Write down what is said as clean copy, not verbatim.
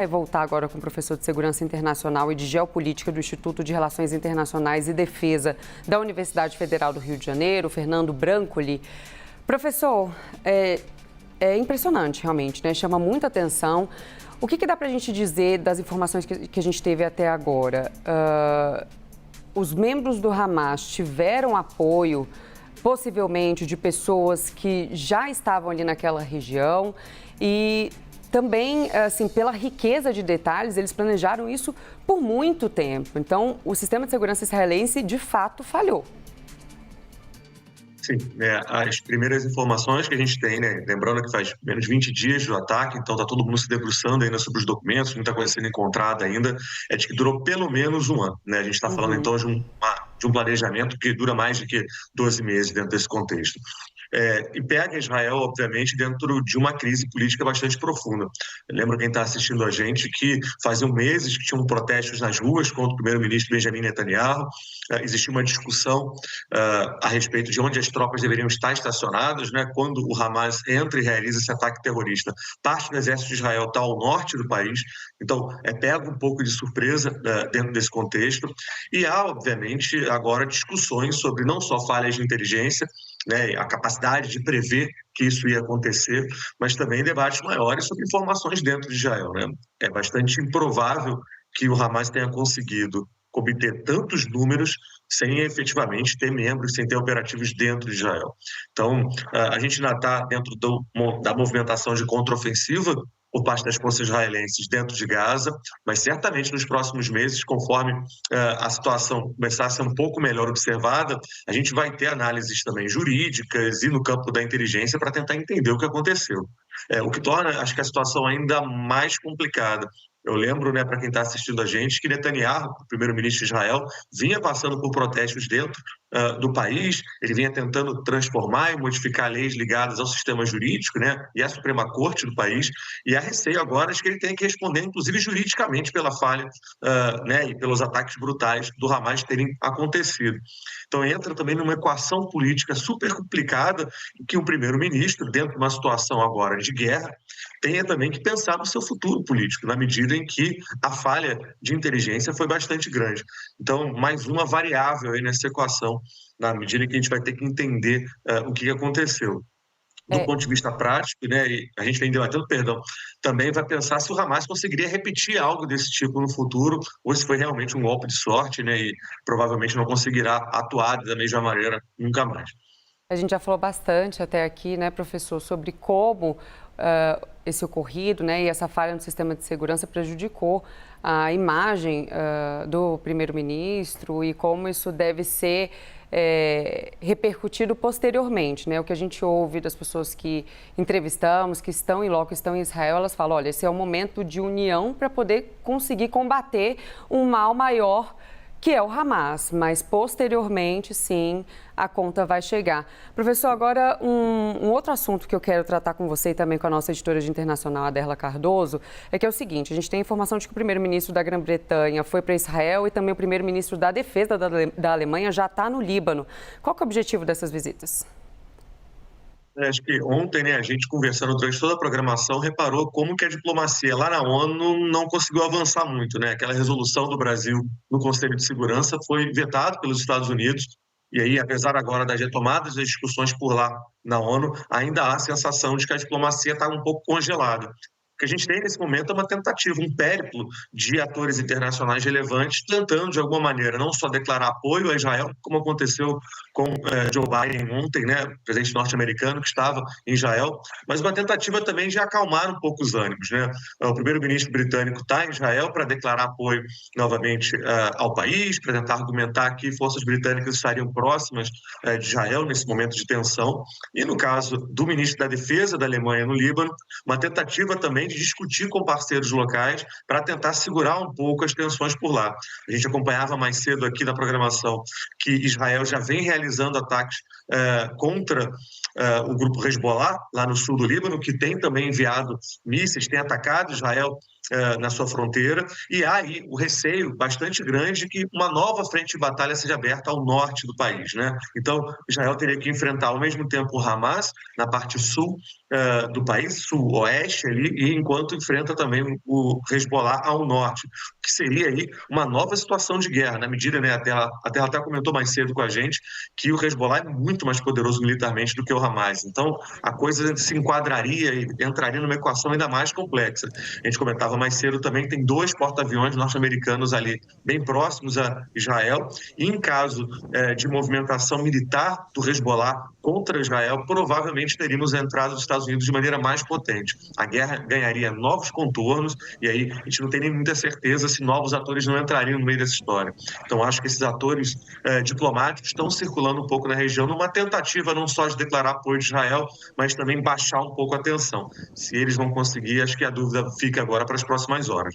Vai voltar agora com o professor de Segurança Internacional e de Geopolítica do Instituto de Relações Internacionais e Defesa da Universidade Federal do Rio de Janeiro, Fernando Brancoli. Professor, é impressionante realmente, né? Chama muita atenção. O que dá para a gente dizer das informações que a gente teve até agora? Os membros do Hamas tiveram apoio, possivelmente, de pessoas que já estavam ali naquela região e também, assim, pela riqueza de detalhes, eles planejaram isso por muito tempo. Então, o sistema de segurança israelense, de fato, falhou. Sim, as primeiras informações que a gente tem, né, lembrando que faz menos de 20 dias do ataque, então está todo mundo se debruçando ainda sobre os documentos, muita coisa sendo encontrada ainda, é de que durou pelo menos um ano, né? A gente está falando, então, de um planejamento que dura mais de que 12 meses dentro desse contexto. E pega Israel, obviamente, dentro de uma crise política bastante profunda. Lembra quem está assistindo a gente que faziam meses que tinham protestos nas ruas contra o primeiro-ministro Benjamin Netanyahu. Existia uma discussão a respeito de onde as tropas deveriam estar estacionadas, né? Quando o Hamas entra e realiza esse ataque terrorista. Parte do exército de Israel está ao norte do país, então pega um pouco de surpresa dentro desse contexto. E há, obviamente, agora discussões sobre não só falhas de inteligência, né, a capacidade de prever que isso ia acontecer, mas também debates maiores sobre informações dentro de Israel, né? É bastante improvável que o Hamas tenha conseguido obter tantos números sem efetivamente ter membros, sem ter operativos dentro de Israel. Então, a gente ainda está dentro da movimentação de contraofensiva por parte das forças israelenses dentro de Gaza, mas certamente nos próximos meses, conforme a situação começar a ser um pouco melhor observada, a gente vai ter análises também jurídicas e no campo da inteligência para tentar entender o que aconteceu. O que torna, acho que, a situação ainda mais complicada. Eu lembro, né, para quem está assistindo a gente, que Netanyahu, o primeiro-ministro de Israel, vinha passando por protestos dentro do país, ele vinha tentando transformar e modificar leis ligadas ao sistema jurídico, né, e à Suprema Corte do país, e há receio agora de que ele tenha que responder, inclusive juridicamente, pela falha né, e pelos ataques brutais do Hamas terem acontecido. Então entra também numa equação política super complicada, em que o primeiro-ministro, dentro de uma situação agora de guerra, tenha também que pensar no seu futuro político, na medida em que a falha de inteligência foi bastante grande. Então, mais uma variável aí nessa equação, na medida que a gente vai ter que entender o que aconteceu. Do ponto de vista prático, né, e a gente vem debatendo, também vai pensar se o Hamas conseguiria repetir algo desse tipo no futuro, ou se foi realmente um golpe de sorte, né, e provavelmente não conseguirá atuar da mesma maneira nunca mais. A gente já falou bastante até aqui, né, professor, sobre como esse ocorrido, né, e essa falha no sistema de segurança prejudicou a imagem do primeiro-ministro e como isso deve ser repercutido posteriormente, né? O que a gente ouve das pessoas que entrevistamos, que estão em loco, estão em Israel, elas falam, olha, esse é um momento de união para poder conseguir combater um mal maior, que é o Hamas, mas posteriormente, sim, a conta vai chegar. Professor, agora um outro assunto que eu quero tratar com você e também com a nossa editora de internacional, Aderla Cardoso, é que é o seguinte, a gente tem informação de que o primeiro-ministro da Grã-Bretanha foi para Israel e também o primeiro-ministro da Defesa da Alemanha já está no Líbano. Qual que é o objetivo dessas visitas? Acho que ontem, né, a gente conversando durante toda a programação, reparou como que a diplomacia lá na ONU não conseguiu avançar muito, né? Aquela resolução do Brasil no Conselho de Segurança foi vetada pelos Estados Unidos, e aí, apesar agora das retomadas das discussões por lá na ONU, ainda há a sensação de que a diplomacia está um pouco congelada. O que a gente tem nesse momento é uma tentativa, um périplo de atores internacionais relevantes tentando, de alguma maneira, não só declarar apoio a Israel, como aconteceu com Joe Biden ontem, né, o presidente norte-americano que estava em Israel, mas uma tentativa também de acalmar um pouco os ânimos, né? O primeiro-ministro britânico está em Israel para declarar apoio novamente ao país, para tentar argumentar que forças britânicas estariam próximas de Israel nesse momento de tensão, e no caso do ministro da Defesa da Alemanha no Líbano, uma tentativa também de discutir com parceiros locais para tentar segurar um pouco as tensões por lá. A gente acompanhava mais cedo aqui na programação que Israel já vem realizando ataques contra o grupo Hezbollah, lá no sul do Líbano, que tem também enviado mísseis, tem atacado Israel na sua fronteira, e há aí o receio bastante grande que uma nova frente de batalha seja aberta ao norte do país, né? Então, Israel teria que enfrentar ao mesmo tempo o Hamas na parte sul do país, sul-oeste ali, e enquanto enfrenta também o Hezbollah ao norte, que seria aí uma nova situação de guerra, na medida, né, a Terra até comentou mais cedo com a gente, que o Hezbollah é muito mais poderoso militarmente do que o Hamas. Então, a coisa se enquadraria e entraria numa equação ainda mais complexa. A gente comentava mais cedo também que tem 2 porta-aviões norte-americanos ali, bem próximos a Israel, e em caso de movimentação militar do Hezbollah contra Israel, provavelmente teríamos a entrada dos Estados Unidos de maneira mais potente. A guerra ganharia novos contornos, e aí a gente não tem nem muita certeza se novos atores não entrariam no meio dessa história. Então, acho que esses atores diplomáticos estão circulando um pouco na região numa tentativa não só de declarar apoio de Israel, mas também baixar um pouco a tensão. Se eles vão conseguir, acho que a dúvida fica agora para as próximas horas.